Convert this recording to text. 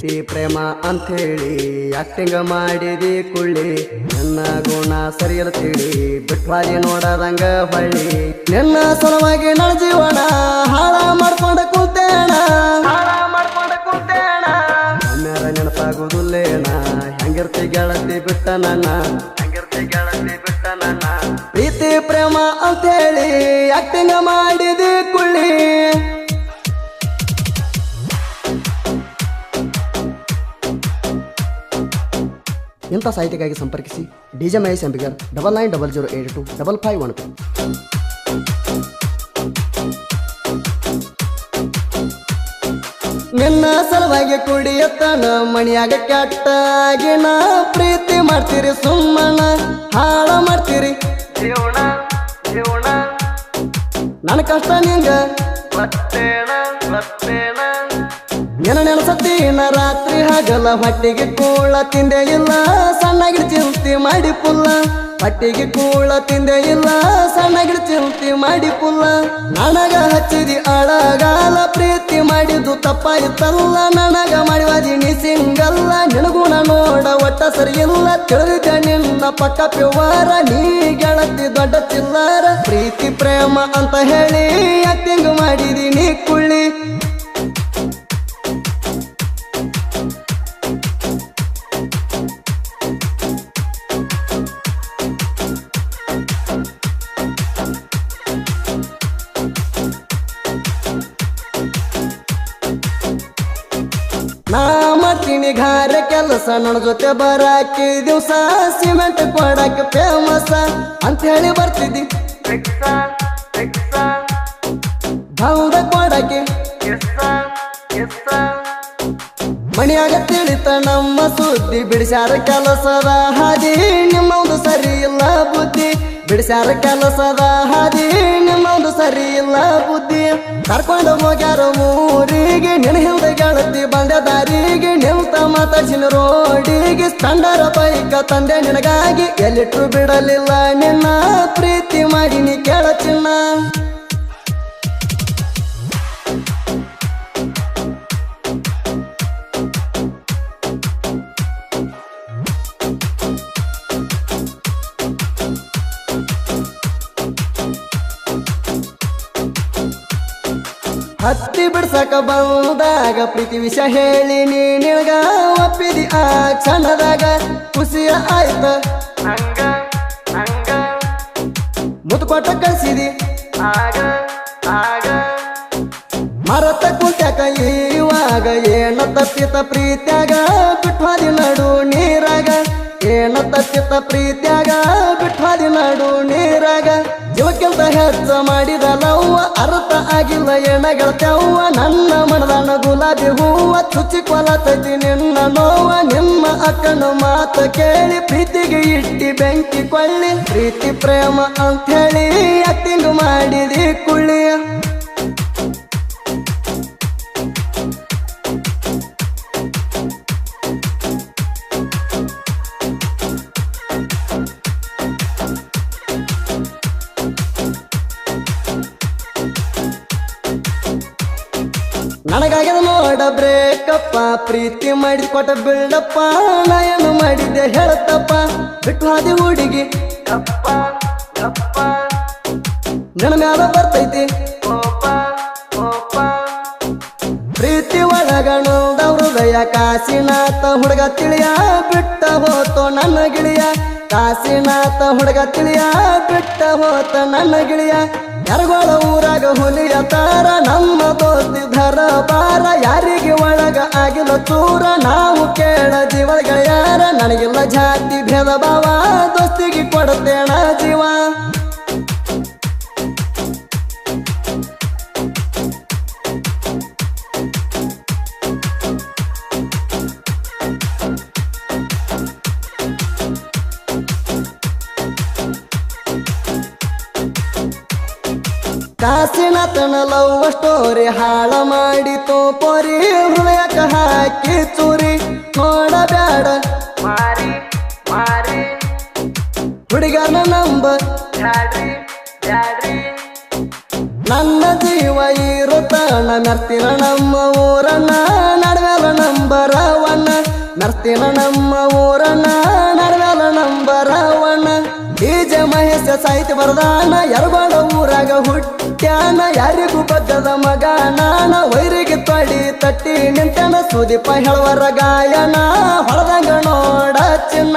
ಪ್ರೀತಿ ಪ್ರೇಮ ಅಂಥೇಳಿ ಆಕ್ಟಿಂಗ್ ಮಾಡಿದಿ ಕುಳ್ಳಿ ನನ್ನ ಗುಣ ಸರಿಯಲ್ಲ ತಿಳಿ ಬಿಟ್ವಾದಿ ನೋಡದಂಗ ಹೊಳ್ಳಿ ನಿನ್ನ ಸಲುವಾಗಿ ನನ್ನ ಜೀವನ ಹಾಳ ಮಾಡ್ಕೊಂಡ ಕೂತೇಣ ಅಮ್ಯಾರ ನೆನಪಾಗುದಿಲ್ಲೇಣ ಹೆಂಗಿರ್ತಿ ಗೆಳತಿ ಬಿಟ್ಟ ನನ್ನ ಪ್ರೀತಿ ಪ್ರೇಮ ಅಂಥೇಳಿ ಆಕ್ಟಿಂಗ್ ಮಾಡಿದಿ ಕುಳ್ಳಿ ಇಂಥ ಸಾಹಿತ್ಯಕ್ಕಾಗಿ ಸಂಪರ್ಕಿಸಿ ಡಿಜೆ ಮಹೇಶ್ ಅಂಬಿಗರ್ 9900825512. ನಿನ್ನ ಸಲುವಾಗಿ ಕುಡಿಯತ್ತನ ಮಣಿಯಾಗ ಕೆಟ್ಟಾಗಿನ ಪ್ರೀತಿ ಮಾಡ್ತೀರಿ ಸುಮ್ಮನ ಹಾಳ ಮಾಡ್ತೀರಿ ನನ್ನ ಕಷ್ಟ ನಿಂಗ ನೆನ ನೆನಸತ್ತೀನ ರಾತ್ರಿ ಹಗಲ ಹೊಟ್ಟಿಗೆ ಕೂಳ ತಿಂದೆ ಇಲ್ಲ ಸಣ್ಣಗಿಡ ಚಿಂತಿ ಮಾಡಿ ಪುಲ್ಲ ಹೊಟ್ಟಿಗೆ ಕೂಳ ತಿಂದೆ ಇಲ್ಲ ಸಣ್ಣಗಿಡ ಚಿಂತಿ ಮಾಡಿ ಪುಲ್ಲ ನನಗ ಹಚ್ಚಿದಿ ಅಳಗಾಲ ಪ್ರೀತಿ ಮಾಡಿದ್ದು ತಪ್ಪಾಯಿತಲ್ಲ ನನಗ ಮಾಡಿವಾದಿ ನೀ ಸಿಂಗಲ್ಲ ನಿನಗುಣ ನೋಡ ಒಟ್ಟ ಸರಿ ಇಲ್ಲ ತಿಳಿದ ನಿನ್ನ ಪಕ್ಕ ಪ್ಯುವಾರ ನೀ ಗೆಳತಿ ದೊಡ್ಡ ಚಿಲ್ಲರ ಪ್ರೀತಿ ಪ್ರೇಮ ಅಂತ ಹೇಳಿ ಆಕ್ಟಿಂಗ್ ಮಾಡಿದಿ ನೀ ಕುಳ್ಳಿ ನಾ ಮಾಡ್ತೀನಿ ಘಾರ ಕೆಲಸ ನನ್ನ ಜೊತೆ ಬರಾಕಿ ದಿವಸ ಸಿಮೆಂಟ್ ಕೊಡಕ್ಕೆ ಫೇಮಸ್ ಅಂತ ಹೇಳಿ ಬರ್ತಿದ್ದಿ ಹೌದ ಕೊಡಕ್ಕೆ ಮಣಿಯಾಗ ತಿಳಿತ ನಮ್ಮ ಸುದ್ದಿ ಬಿಡಿಸ್ಯಾರ ಕೆಲಸದ ಹಾದಿ ನಿಮ್ಮದು ಸರಿ ಇಲ್ಲ ಬುದ್ಧಿ ಬಿಡಿಸ್ಯಾರ ಕೆಲಸದ ಹಾದಿ ನಿಮ್ಮದು ಸರಿ ಇಲ್ಲ ಬುದ್ಧಿ ಕರ್ಕೊಂಡು ಹೋಗ್ಯಾರ ಊರಿಗೆ ನಿನ್ನ ಹಿಂದೆ ಗೆಳತಿ ಬಂದ ದಾರಿಗೆ ನಿಂತ ಮಾತಾಡ್ಸಿನ ರೋಡಿಗೆ ಸ್ಟಂಡರ ಬೈಕ ತಂದೆ ನಿನಗಾಗಿ ಎಲ್ಲಿಟ್ರು ಬಿಡಲಿಲ್ಲ ನಿನ್ನ ಪ್ರೀತಿ ಮಾಡಿ ನೀ ಕೇಳ ಚಿನ್ನ ಹತ್ತಿ ಬಿಡ್ಸಕ ಬಂದಾಗ ಪ್ರೀತಿ ವಿಷಯ ಹೇಳಿ ನೀ ನಿನಗ ಒಪ್ಪಿದಿ ಆ ಕ್ಷಣದಾಗ ಖುಷಿಯ ಆಯ್ತ ಮುತ್ತು ಕೊಟ್ಟ ಕಳ್ಸಿದಿ ಮರತ ಕುಂತ್ಯಾಕ ಇವಾಗ ಏನ ತಪ್ಪಿತ ಪ್ರೀತ್ಯಾಗ ಬಿಟ್ವಾದಿ ನಡು ನೀರಾಗ ಏನ ತಪ್ಪಿತ ಪ್ರೀತ್ಯಾಗ ಬಿಟ್ವಾದಿ ನಡು ನೀರಾಗ ಜೀವಕ್ಕಿಂತ ಹೆಚ್ಚ ಮಾಡಿದ ಲವ್ವ ಅರ್ಥ ಆಗಿಲ್ಲ ಎಣಗೆಳ್ತವ್ವ ನನ್ನ ಮನದಾನ ಗುಲಾಬಿ ಹೂವ ಚುಚ್ಚಿ ಕೊಲತೈತಿ ನಿನ್ನ ನೋವ ನಿಮ್ಮ ಅಕ್ಕನ ಮಾತು ಕೇಳಿ ಪ್ರೀತಿಗೆ ಇಟ್ಟಿ ಬೆಂಕಿ ಕೊಳ್ಳಿ ಪ್ರೀತಿ ಪ್ರೇಮ ಅಂತ ಹೇಳಿ ಆಕ್ಟಿಂಗ್ ಮಾಡಿದಿ ಕುಳ್ಳಿ ನನಗಾಗ್ಯದ ನೋಡ ಬ್ರೇಕಪ್ಪ ಪ್ರೀತಿ ಮಾಡಿದ್ ಕೊಟ್ಟ ಬಿಲ್ಡಪ್ಪ ನಾ ಏನು ಮಾಡಿದ್ದೆ ಹೇಳತ್ತಪ್ಪ ಬಿಟ್ಟು ಹಾದಿ ಹುಡುಗಿ ನನ್ನ ಮ್ಯಾಲ ಬರ್ತೈತಿ ಪ್ರೀತಿ ಒಳಗ ನೋಡ ಹೃದಯ ಕಾಶಿನಾಥ ಹುಡುಗ ತಿಳಿಯ ಬಿಟ್ಟ ಹೋತೋ ನನ್ನ ಗಿಳಿಯ ಕಾಶಿನಾಥ ಹುಡುಗ ತಿಳಿಯ ಬಿಟ್ಟ ಹೋತ ನನ್ನ ಗಿಳಿಯ ಯಾರಗಳ ಊರಾಗ ಹುಲಿಯ ತಾರ ನಮ್ಮ ದೋಸ್ತಿ ಧರ ಬಾರ ಯಾರಿಗೆ ಒಳಗ ಆಗಿಲ್ಲ ಚೂರ ನಾವು ಕೇಳ ಜೀವ ಗೆಳೆಯಾರ ನನಗಿಲ್ಲ ಜಾತಿ ಭೇದ ಭಾವ ದೋಸ್ತಿಗೆ ಕೊಡುತ್ತೇಣ ಜೀವ ಕಾಶಿನಾಥನ ಲವ್ ಸ್ಟೋರಿ ಹಾಳ ಮಾಡಿತು ಪೋರಿ ಹೃದಯಕ ಹಾಕಿ ಚೂರಿ ನೋಡಬ್ಯಾಡ ಹುಡುಗನ ನಂಬರ್ ನನ್ನ ಜೀವ ಇರುತ್ತಾನ ಮೆರ್ತಿನ ನಮ್ಮ ಊರನ್ನ ನಡುವೆಲ್ಲ ನಂಬ ನಂಬರವನ್ನ ನರ್ತಿನ ನಮ್ಮ ಊರನ ನಡವ್ಯಾಲ ನಂಬರವನ್ನ ಡಿಜೆ ಮಹೇಶ ಸಾಹಿತ್ಯ ಬರದಾನ ಯರಗೋಡ ಊರಾಗ ಹುಟ್ಟ್ಯಾನ ಯಾರಿಗೂ ಬಗ್ಗದ ಮಗ ನಾನ ವೈರಿಗೆ ತೊಡಿ ತಟ್ಟಿ ನಿಂತನ ಸುದೀಪ ಹೇಳುವರ ಗಾಯನ ಹೊಳದಂಗ ನೋಡ ಚಿನ್ನ